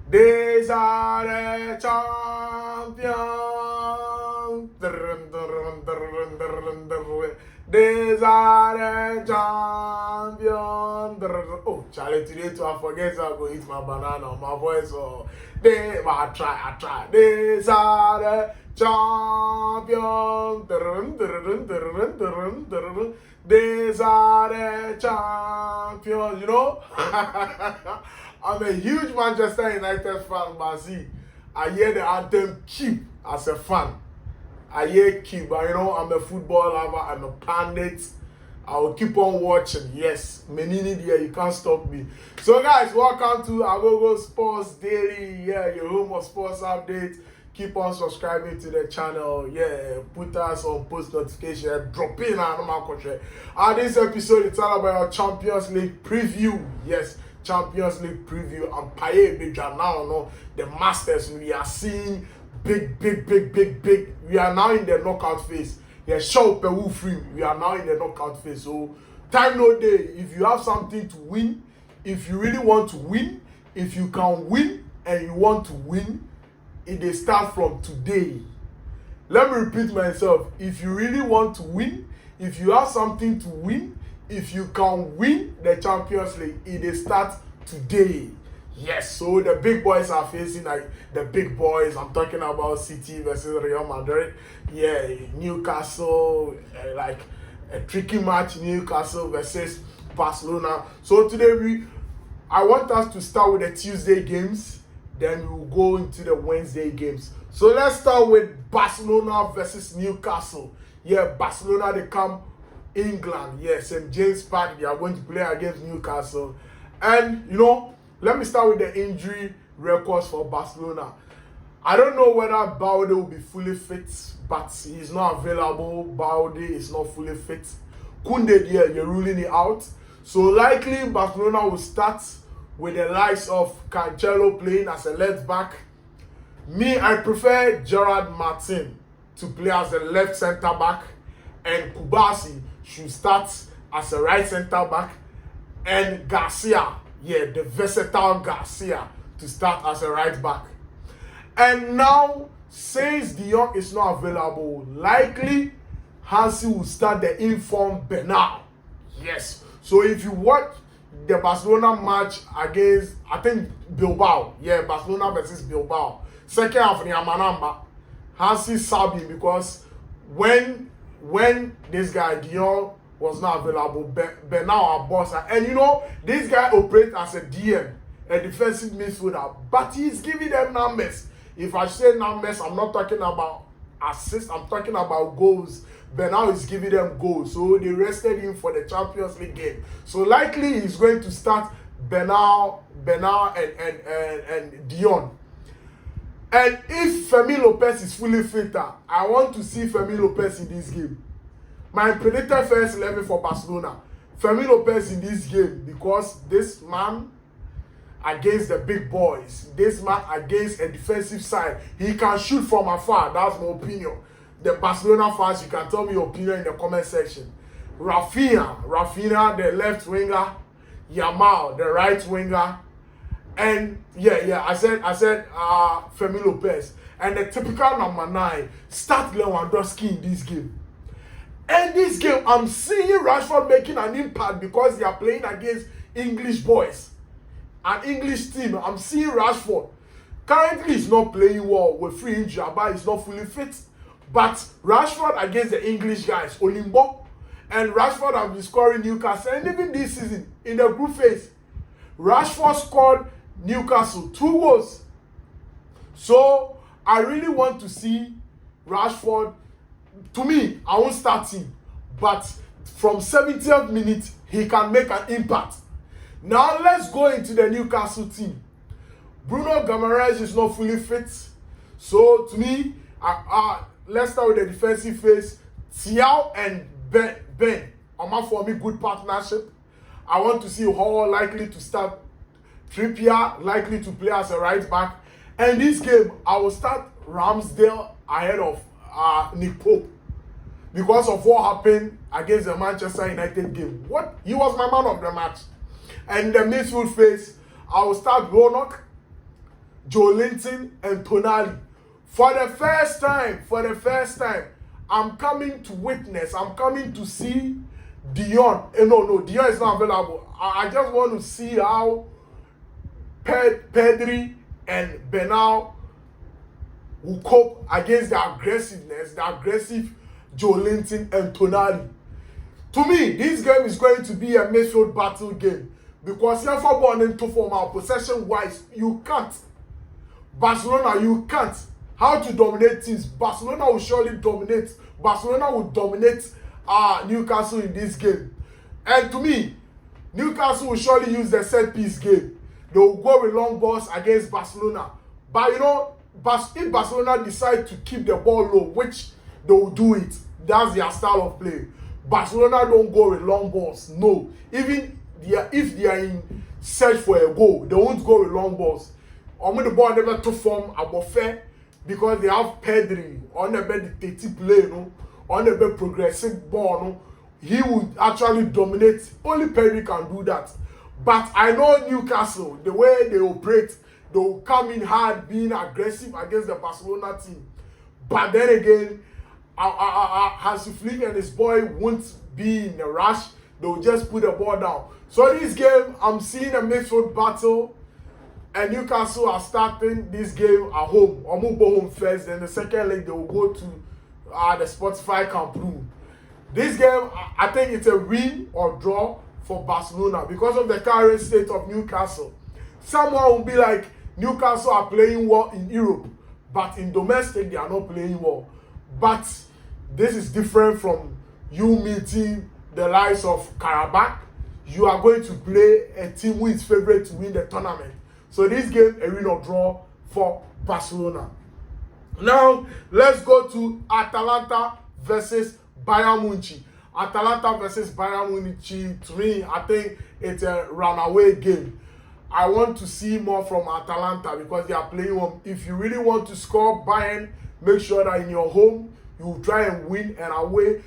These are the champions. These are the champions. Oh, Charlie, today too, I forget I go eat my banana on my voice. Oh, I try. These are the champions. These are the champions. You know? I'm a huge Manchester United fan, but see, I hear the anthem keep as a fan. I hear keep, but you know, I'm a football lover, I'm a pundit. I will keep on watching. Yes, Menini there, you can't stop me. So guys, welcome to Aogo Sports Daily. Yeah, your home of sports updates. Keep on subscribing to the channel. Yeah, put us on post notification. Drop in this episode, it's all about our Champions League preview. Yes, Champions League preview. And Paye Beja now, no, the Masters. We are seeing big. We are now in the knockout phase. Yeah, show Peru free. We are now in the knockout phase. So time no day. If you have something to win, if you really want to win, if you can win and you want to win, it starts from today. Let me repeat myself. If you really want to win, if you have something to win, if you can win the Champions League, it starts today. Yes, so the big boys are facing like the big boys. I'm talking about City versus Real Madrid. Yeah, Newcastle, like a tricky match, Newcastle versus Barcelona. So today I want us to start with the Tuesday games. Then we will go into the Wednesday games. So let's start with Barcelona versus Newcastle. Yeah, Barcelona, they come England. Yeah, St. James Park. They are going to play against Newcastle. And, you know, let me start with the injury records for Barcelona. I don't know whether Balde will be fully fit, but he's not available. Balde is not fully fit. Koundé, yeah, you're ruling it out. So likely Barcelona will start with the likes of Cancelo playing as a left back. Me, I prefer Gerard Martin to play as a left centre back, and Kubasi should start as a right centre back, and Garcia, yeah, the versatile Garcia, to start as a right back. And now, since De Jong is not available, likely Hansi will start the informed Bernal. Yes. So if you watch the Barcelona match against, I think, Bilbao. Yeah, Barcelona versus Bilbao. Second half in Yamanamba, Hansi subbing because when this guy De Jong was not available, Bernal our boss, and you know this guy operates as a DM, a defensive midfielder, but he's giving them numbers. If I say numbers, I'm not talking about assists, I'm talking about goals. Bernal is giving them goals, so they rested him for the Champions League game. So likely he's going to start Bernal and De Jong. And if Fermin Lopez is fully fit, I want to see Fermin Lopez in this game. My predicted first 11 for Barcelona, Fermin Lopez in this game, because this man against the big boys, this man against a defensive side, he can shoot from afar. That's my opinion. The Barcelona fans, you can tell me your opinion in the comment section. Rafinha, the left winger, Yamal, the right winger, and I said Fermin Lopez. And the typical number 9, start Lewandowski in this game. And this game, I'm seeing Rashford making an impact because they are playing against English boys, an English team. I'm seeing Rashford. Currently, he's not playing well with free injury, but he's not fully fit. But Rashford against the English guys, Olimbo, and Rashford have been scoring Newcastle. And even this season, in the group phase, Rashford scored Newcastle 2 goals. So, I really want to see Rashford. To me, I won't start him. But from 70th minute, he can make an impact. Now, let's go into the Newcastle team. Bruno Guimaraes is not fully fit. So, to me, let's start with the defensive phase. Thiaw and Ben are for me good partnership. I want to see Hall likely to start. Trippier likely to play as a right back. And this game, I will start Ramsdale ahead of Nick Pope because of what happened against the Manchester United game. He was my man of the match. And the midfield phase, I will start Roanoke, Joelinton and Tonali. For the first time, I'm coming to see Dion. No, Dion is not available. I just want to see how Pedri and Bernal will cope against the aggressive Joelinton and Tonali. To me, this game is going to be a midfield battle game because you're for into form our possession wise, you can't. Barcelona, you can't. How to dominate teams? Barcelona will surely dominate. Barcelona will dominate Newcastle in this game. And to me, Newcastle will surely use the set piece game. They will go with long balls against Barcelona. But you know, if Barcelona decide to keep the ball low, which they will do it, that's their style of play. Barcelona don't go with long balls. No. Even if they are in search for a goal, they won't go with long balls. When the ball never to form about fair because they have Pedri on the bed dictative play, no, on the bed progressive ball, no, he would actually dominate. Only Pedri can do that. But I know Newcastle, the way they operate, they will come in hard, being aggressive against the Barcelona team. But then again, Hansi Flick and his boy won't be in a rush. They will just put the ball down. So this game, I'm seeing a midfield battle. And Newcastle are starting this game at home. Or move home first. Then the second leg, they will go to the Spotify Camp Nou. This game, I think it's a win or draw for Barcelona because of the current state of Newcastle. Someone will be like, Newcastle are playing well in Europe, but in domestic, they are not playing well. But this is different from you meeting the likes of Karabakh. You are going to play a team who is favorite to win the tournament. So this game, a win or draw for Barcelona. Now, let's go to Atalanta versus Bayern Munich. Atalanta versus Bayern Munich, to me, I think it's a runaway game. I want to see more from Atalanta because they are playing home. If you really want to score Bayern, make sure that in your home, you will try and win, and away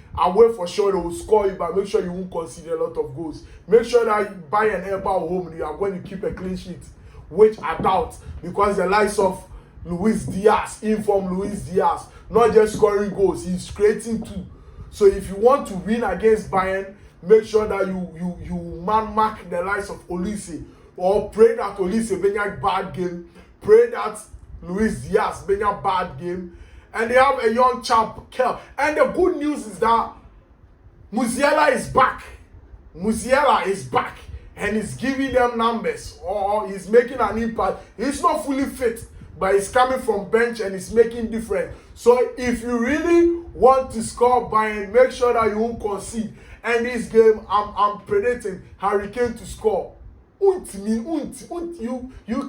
for sure they will score you, but make sure you won't concede a lot of goals. Make sure that Bayern ever home, you are going to keep a clean sheet, which I doubt because the likes of Luis Diaz, informed Luis Diaz, not just scoring goals, he's creating too. So if you want to win against Bayern, make sure that you mark the likes of Olise, or pray that Olise be a bad game, pray that Luis Diaz be a bad game, and they have a young chap, Kel. And the good news is that Musiala is back. Musiala is back. And he's giving them numbers, or he's making an impact. He's not fully fit, but he's coming from bench and he's making difference. So if you really want to score Bayern, make sure that you won't concede. And this game, I'm predicting Harry Kane to score. You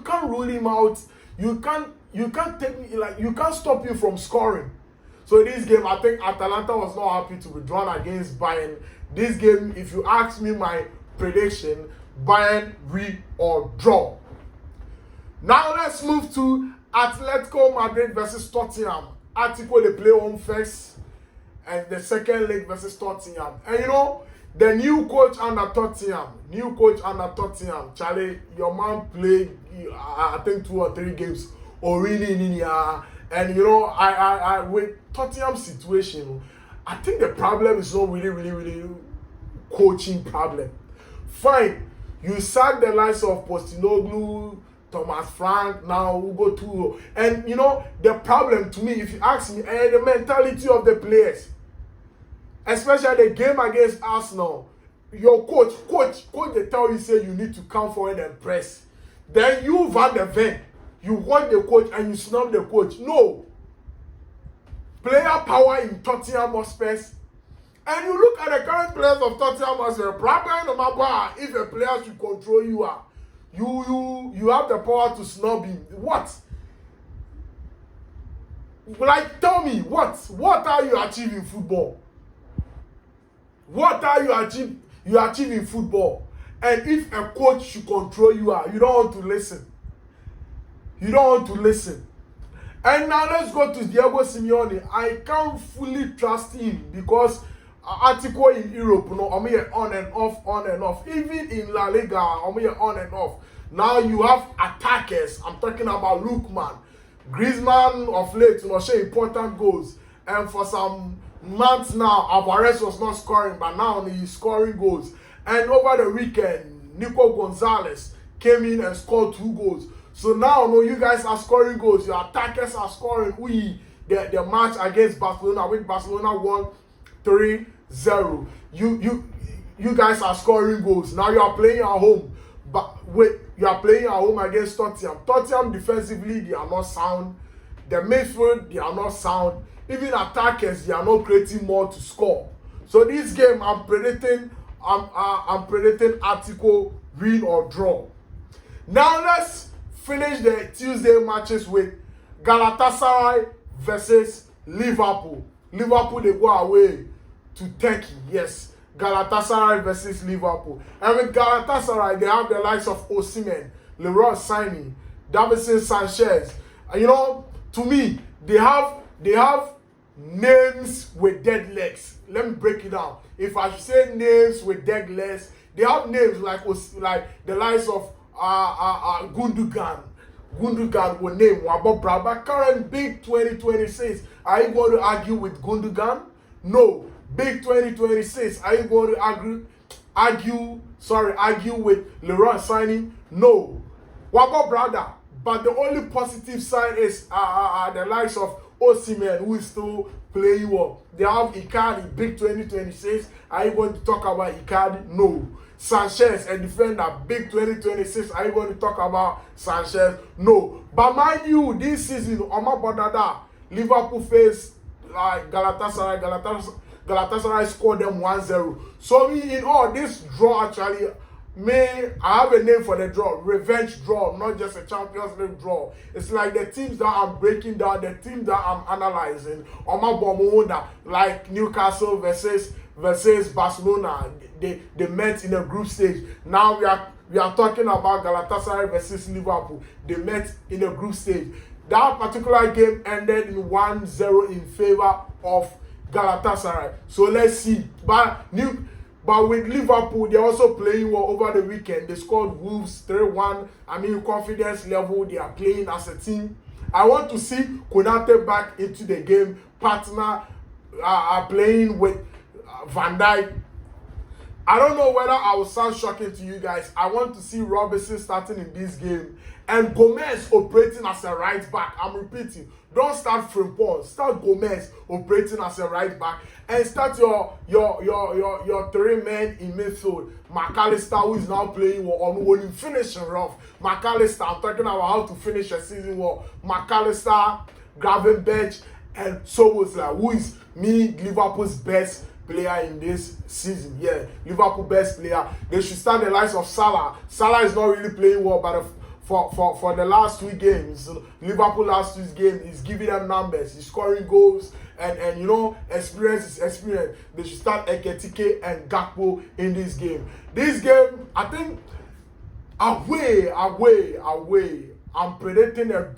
can't rule him out. You can't take me, like, you can't stop him from scoring. So this game, I think Atalanta was not happy to be drawn against Bayern. This game, if you ask me my prediction, Bayern win or draw. Now let's move to Atletico Madrid versus Tottenham. Atletico, they play home first, and the second leg versus Tottenham. And you know, the new coach under Tottenham, Charlie, your man played, I think 2 or 3 games already in India. And you know, I with Tottenham's situation, I think the problem is not really coaching problem. Fine, you sack the likes of Postecoglou, Thomas Frank, now Aogo too. And you know, the problem to me, if you ask me, the mentality of the players, especially the game against Arsenal. Your coach, they tell you, say you need to come forward and press. Then you Van de Ven, you want the coach and you snub the coach. No. Player power in Tottenham Hotspurs. And you look at the current players of Tottenham Hotspurs, problem no matter if a player should control you are. You have the power to snub him. What? Like, tell me, what are you achieving in football? What are you achieve in football? And if a coach should control you, you don't want to listen. You don't want to listen. And now let's go to Diego Simeone. I can't fully trust him because article in Europe, you know, on and off. Even in La Liga, on and off. Now you have attackers. I'm talking about Lookman. Griezmann of late, share important goals. And for some months now, Alvarez was not scoring, but now he's scoring goals. And over the weekend, Nico Gonzalez came in and scored 2 goals. So now, you guys are scoring goals. Your attackers are scoring. The match against Barcelona, which Barcelona won 3-0. You guys are scoring goals. Now you are playing at home. But you are playing at home against Tottenham. Tottenham defensively, they are not sound. The midfield, they are not sound. Even attackers, they are not creating more to score. So this game, I'm predicting Atletico win or draw. Now let's finish the Tuesday matches with Galatasaray versus Liverpool. Liverpool, they go away to Turkey. Yes, Galatasaray versus Liverpool. And with Galatasaray, they have the likes of Osimhen, Leroy Sané, Davinson Sanchez. And to me, they have names with dead legs. Let me break it down. If I should say names with dead legs, they have names like the likes of Gundogan. Gundogan will name Wabo Braba. Current big 2026. Are you going to argue with Gundogan? No. Big 2026. Are you going to argue with Leroy Sané? No. Wabo brother. But the only positive side is the likes of Osimhen, who is still playing well. They have Icardi, big 2026. Are you going to talk about Icardi? No. Sanchez, a defender, big 2026. Are you going to talk about Sanchez? No. But mind you, this season, Omar Bodada, Liverpool faced Galatasaray. Galatasaray scored them 1-0. So in all, this draw actually, I have a name for the draw, revenge draw, not just a Champions League draw. It's like the teams that I'm breaking down, the teams that I'm analyzing. Omar Bomunda, like Newcastle versus Barcelona. They met in a group stage. Now we are talking about Galatasaray versus Liverpool. They met in a group stage. That particular game ended in 1-0 in favor of Galatasaray. So let's see. But with Liverpool, they're also playing well over the weekend. They scored Wolves 3-1. Confidence level, they are playing as a team. I want to see Konate back into the game. Partner are playing with Van Dijk. I don't know whether I will sound shocking to you guys. I want to see Robinson starting in this game and Gomez operating as a right back. I'm repeating. Don't start Frimpong. Start Gomez operating as a right back and start your 3 men in midfield. McAllister, who is now playing well, on finishing rough. McAllister, I'm talking about how to finish a season well. McAllister, Gravenberch, and Szoboszlai, who is Liverpool's best player in this season. Yeah, Liverpool best player. They should start the likes of Salah. Salah is not really playing well, but for the last 2 games, Liverpool last 2 games, he's giving them numbers. He's scoring goals, and experience is experience. They should start Ekitike and Gakpo in this game. This game, I think, away. I'm predicting a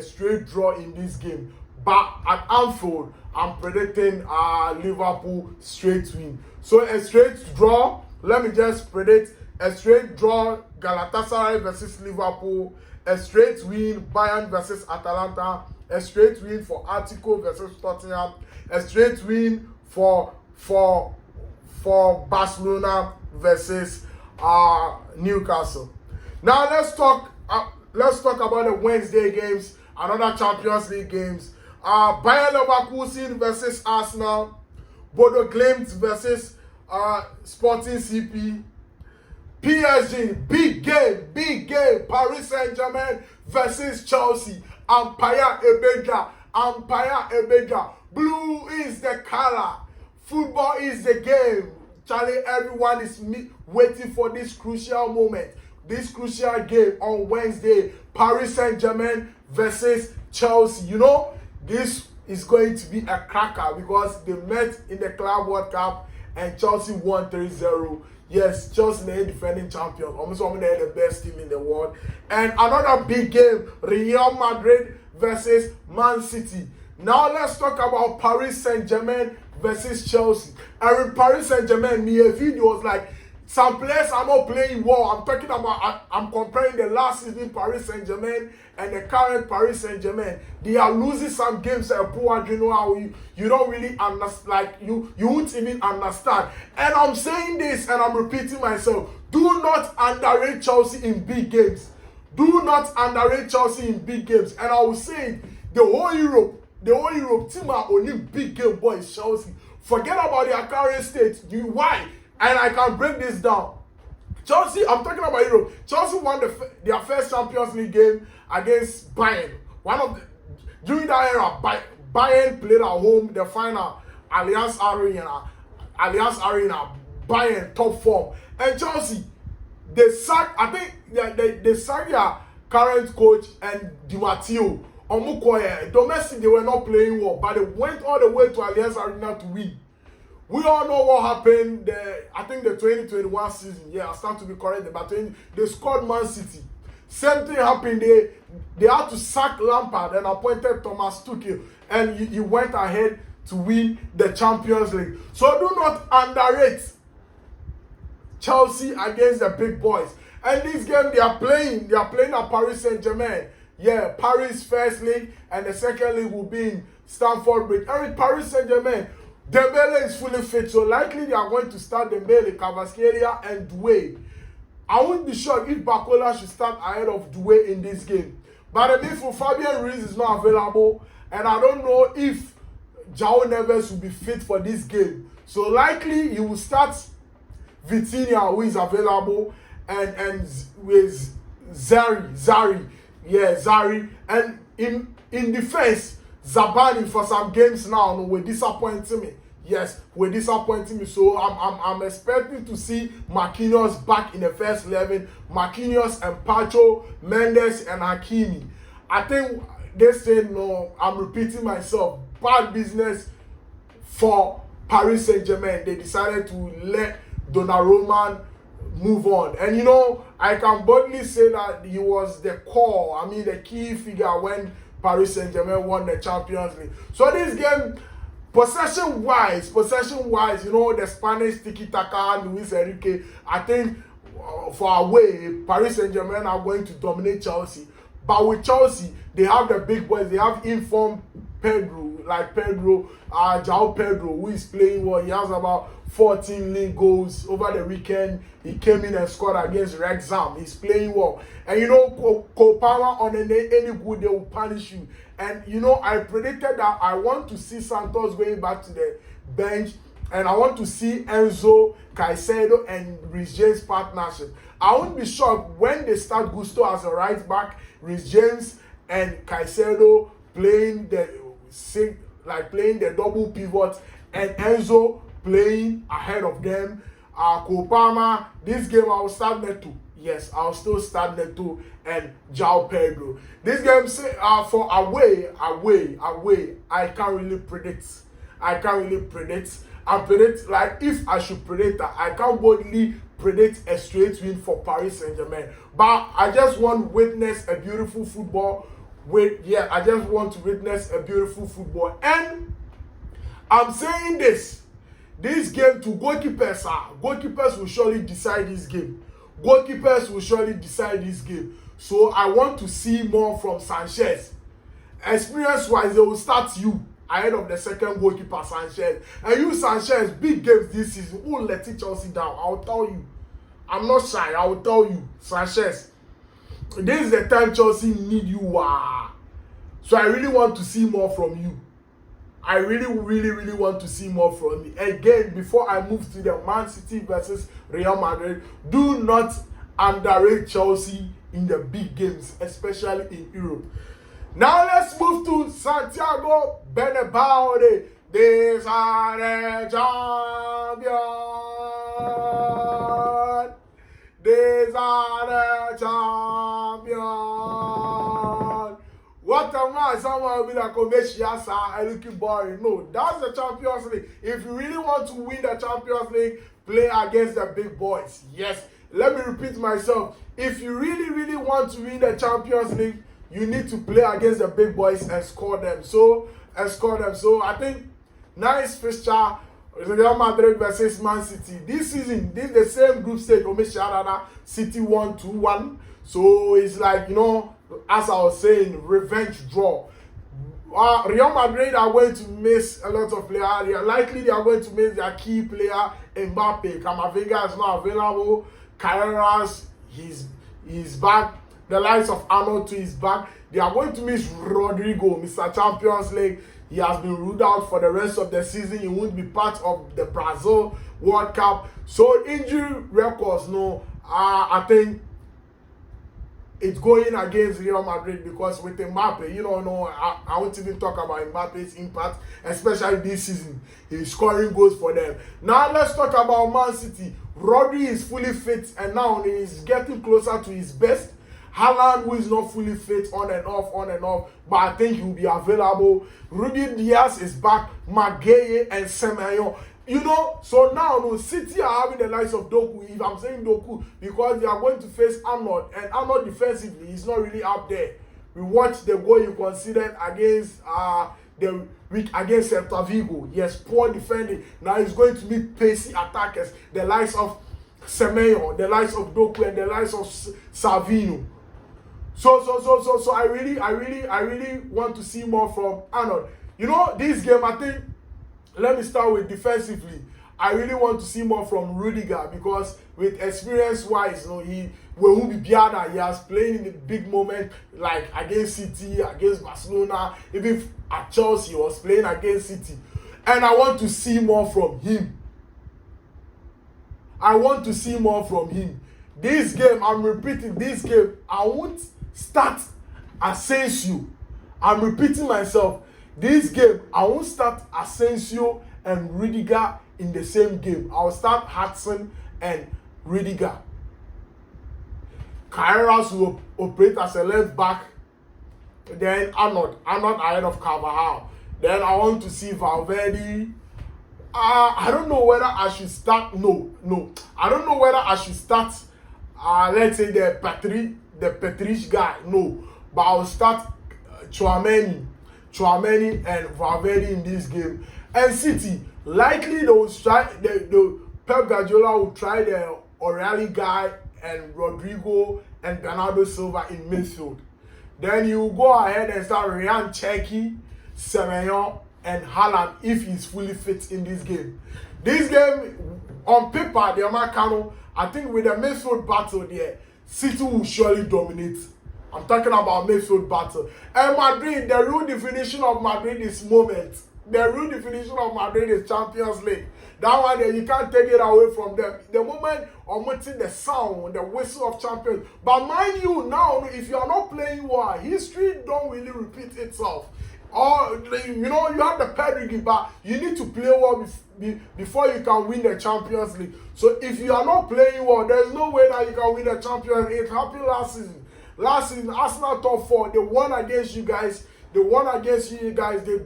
straight draw in this game. But at Anfield, I'm predicting Liverpool straight win. So a straight draw, let me just predict a straight draw, Galatasaray versus Liverpool, a straight win, Bayern versus Atalanta, a straight win for Atletico versus Tottenham, a straight win for Barcelona versus Newcastle. Now let's talk about the Wednesday games, another Champions League games. Bayern Leverkusen versus Arsenal, Bodo Glimt versus Sporting CP, PSG, big game, Paris Saint-Germain versus Chelsea, Empire Ebeja, blue is the color, football is the game. Charlie, everyone is waiting for this crucial moment, this crucial game on Wednesday, Paris Saint-Germain versus Chelsea. This is going to be a cracker because they met in the Club World Cup and Chelsea won 3-0. Yes, Chelsea are the defending champion. Almost they're the best team in the world. And another big game, Real Madrid versus Man City. Now let's talk about Paris Saint-Germain versus Chelsea. And with Paris Saint-Germain, a video was like some players are not playing well. I'm talking about, I'm comparing the last season Paris Saint-Germain and the current Paris Saint-Germain. They are losing some games at poor, you know how you don't really understand, like you won't even understand. And I'm saying this and I'm repeating myself. Do not underrate Chelsea in big games. Do not underrate Chelsea in big games. And I will say the whole Europe team are only big game boys, Chelsea. Forget about their current state. Why? And I can break this down. Chelsea, I'm talking about Europe. Chelsea won their first Champions League game against Bayern. During that era, Bayern played at home the final, Allianz Arena, Bayern top form. And Chelsea, they sacked their current coach and Di Matteo. Domestic, they were not playing well, but they went all the way to Allianz Arena to win. We all know what happened. I think the 2021 season. Yeah, I stand to be correct. But they scored Man City. Same thing happened. They had to sack Lampard and appointed Thomas Tuchel, and he went ahead to win the Champions League. So do not underrate Chelsea against the big boys. And this game they are playing at Paris Saint-Germain. Yeah, Paris first league and the second league will be in Stamford Bridge. And with Paris Saint-Germain, Dembele is fully fit, so likely they are going to start Dembele, Kvaratskhelia, and Doué. I wouldn't be shocked if Barcola should start ahead of Doué in this game. But the midfield, Fabian Ruiz is not available, and I don't know if João Neves will be fit for this game. So likely he will start Vitinha, who is available, and with Zari. Yeah, Zari. And in defense, Zabani for some games now will disappointing me. Yes, will disappointing me. So I'm expecting to see Marquinhos back in the first 11. Marquinhos and Pacho, Mendes and Hakimi. I think they say no. I'm repeating myself. Bad business for Paris Saint-Germain. They decided to let Donnarumma move on. And you know, I can boldly say that he was the core, the key figure when Paris Saint-Germain won the Champions League. So this game, possession-wise, you know, the Spanish tiki-taka, Luis Enrique, I think for away, Paris Saint-Germain are going to dominate Chelsea. But with Chelsea, they have the big boys. They have informed João Pedro, who is playing well. He has about 14 league goals over the weekend. He came in and scored against Wrexham. He's playing well. And you know, Kopama on any good, they will punish you. And you know, I predicted that I want to see Santos going back to the bench. And I want to see Enzo, Caicedo, and Reece James partnership. I won't be shocked when they start Gusto as a right back, Reece James and Caicedo playing the double pivot, and Enzo playing ahead of them. Kopama, this game I will start Neto. Yes, I'll still start Neto and João Pedro. This game for away, I can't really predict. I predict, like, if I should predict that, I can't boldly predict a straight win for Paris Saint-Germain. But I just want to witness a beautiful football. I just want to witness a beautiful football. And I'm saying this game to goalkeepers. Goalkeepers will surely decide this game. So I want to see more from Sanchez. Experience-wise, they will start you ahead of the second goalkeeper, Sanchez. And you, Sanchez, big games this season, who will let Chelsea down? I'll tell you. I'm not shy. I will tell you, Sanchez. This is the time Chelsea need you. So I really want to see more from you. I really want to see more from you. Again, before I move to the Man City versus Real Madrid, do not underrate Chelsea in the big games, especially in Europe. Now let's move to Santiago Bernabéu. These are the champions. These are the champions. What a man, someone will be like, are looking boring. No, that's the Champions League. If you really want to win the Champions League, play against the big boys. Yes, let me repeat myself. If you really want to win the Champions League, you need to play against the big boys and score them. So I think nice fixture Real Madrid versus Man City. This season, this is the same group stage. City won 2-1. So it's like, you know, as I was saying, revenge draw. Real Madrid are going to miss a lot of players. They are likely they are going to miss their key player, Mbappe. Camavinga is not available. Carreras, he's back. The likes of Arnold too is back. They are going to miss Rodrigo, Mr. Champions League. He has been ruled out for the rest of the season. He won't be part of the Brazil World Cup. So injury records, no, I think it's going against Real Madrid because with Mbappe, you know, no, I won't even talk about Mbappe's impact, especially this season. He's scoring goals for them. Now let's talk about Man City. Rodri is fully fit and now he's getting closer to his best. Haaland, who is not fully fit, on and off, but I think he will be available. Ruben Diaz is back, Maguire and Semenyo. You know, so now no, City are having the likes of Doku. If I'm saying Doku, because they are going to face Arnold, and Arnold defensively is not really up there. We watched the goal he considered against the week against Celta Vigo. Yes, poor defending. Now he's going to meet pacey attackers, the likes of Semenyo, the likes of Doku, and the likes of Savino. So I really want to see more from Arnold. You know, this game, I think, let me start with defensively. I really want to see more from Rudiger because with experience-wise, you know, he will be Biada. He has played in the big moment like against City, against Barcelona, even at Chelsea, he was playing against City. And I want to see more from him. I want to see more from him. This game, I'm repeating, this game, I won't start Asensio. I'm repeating myself. This game, I won't start Asensio and Rudiger in the same game. I'll start Hudson and Rudiger. Carreras will operate as a left back. Then Arnold ahead of Carvajal. Then I want to see Valverde. I don't know whether I should start. No. I don't know whether I should start. Let's say the Petric guy. No, but I'll start Tchouaméni and Valverde in this game. And City, likely they will try. The Pep Guardiola will try the O'Reilly guy and Rodrigo and Bernardo Silva in midfield. Then you go ahead and start Ryan Cherki, Semenyo, and Haaland if he's fully fit in this game. This game, on paper, the Americano, I think with the midfield battle there, City will surely dominate. I'm talking about midfield battle. And Madrid, the real definition of Madrid is moment. The real definition of Madrid is Champions League. That one there, you can't take it away from them. The moment omitting the sound, the whistle of champions. But mind you, now, if you are not playing well, history don't really repeat itself. Or, you know, you have the pedigree, but you need to play well before you can win the Champions League. So if you are not playing well, there's no way that you can win the Champions League. It happened last season. Last season, Arsenal top 4, they won against you guys. They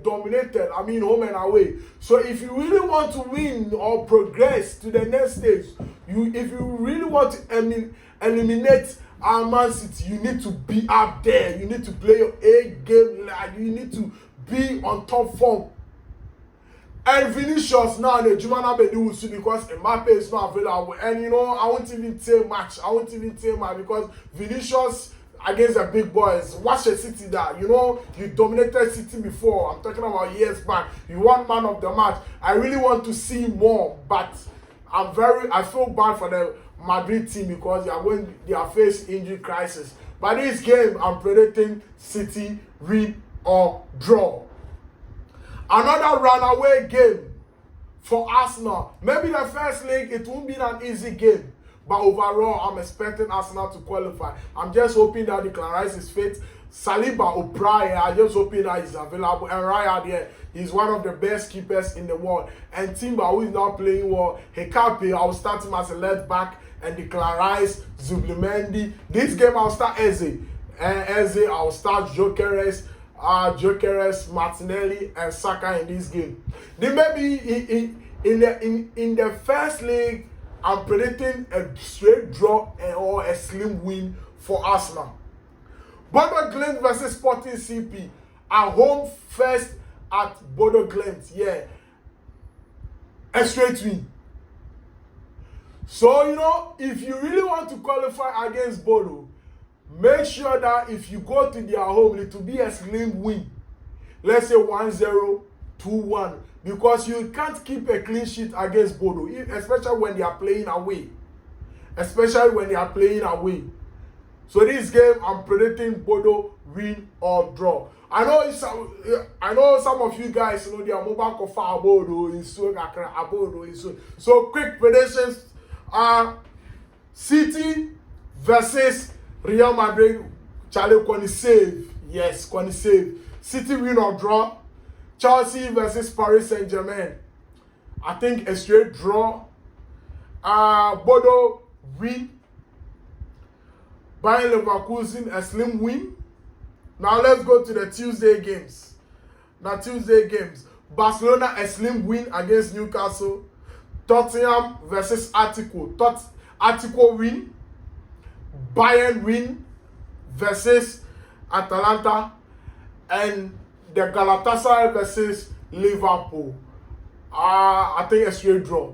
dominated, home and away. So if you really want to win or progress to the next stage, if you really want to eliminate Man City, you need to be up there. You need to play your A game. You need to be on top form. And Vinicius now, the Jumana Bedu because Mbappe is not available. And you know, I won't even say much. Because Vinicius against the big boys. Watch a City that, you know, you dominated City before. I'm talking about years back. You won man of the match. I really want to see more, but I feel bad for the Madrid team because they are facing injury crisis. But this game, I'm predicting City win or draw. Another runaway game for Arsenal. Maybe the first leg, it won't be an easy game. But overall, I'm expecting Arsenal to qualify. I'm just hoping that Declan Rice is fit. Saliba O'Brien, I'm just hoping that he's available. And Raya there, he's one of the best keepers in the world. And Timber, who is now playing well. Hekape, I'll start him as a left back. And Declan Rice, Zubimendi. This game, I'll start Eze. And Eze, I'll start Jokeres, Martinelli, and Saka in this game. Then maybe in the first leg, I'm predicting a straight draw or a slim win for Arsenal. Bodo Glimt versus Sporting CP. At home first at Bodo Glimt, yeah. a straight win. So, you know, if you really want to qualify against Bodo, make sure that if you go to their home, it will be a slim win. Let's say 1-0, 2-1. Because you can't keep a clean sheet against Bodo, especially when they are playing away. So this game, I'm predicting Bodo win or draw. I know some of you guys, you know, they are mobile kofa Bodo so quick predictions are City versus Real Madrid. Charlie Kwani save. Yes, Kwani save. City win or draw. Chelsea versus Paris Saint-Germain. I think a straight draw. Bodo win. Bayern Leverkusen a slim win. Now let's go to the Tuesday games. Barcelona a slim win against Newcastle. Tottenham versus Atletico. Atletico win. Bayern win versus Atalanta. And the Galatasaray versus Liverpool. I think a straight draw.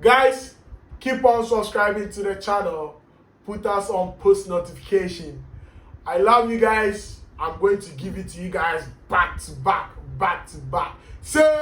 Guys, keep on subscribing to the channel. Put us on post notification. I love you guys. I'm going to give it to you guys back to back. Say